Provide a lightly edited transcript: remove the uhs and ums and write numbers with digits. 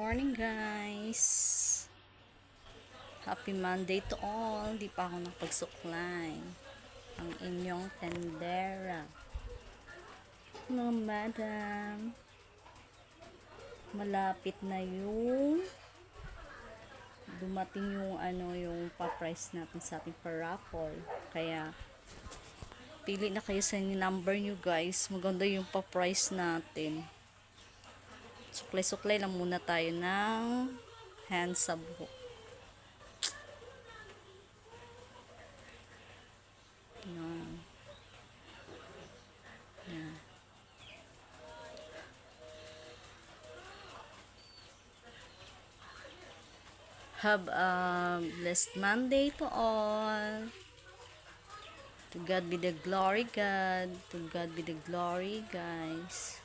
morning guys. Happy Monday to all. Di pa ako nakapagsuklay. Ang inyong tendera. Mga madam. Malapit na yung dumating yung yung pa-price natin sa ating pa-raffle. Kaya pili na kayo sa number nyo guys. Maganda yung pa-price natin. Suklay-suklay lang muna tayo ng hand sa buhok. Yan. Yan. Have a blessed Monday to all. To God be the glory, God. To God be the glory, guys.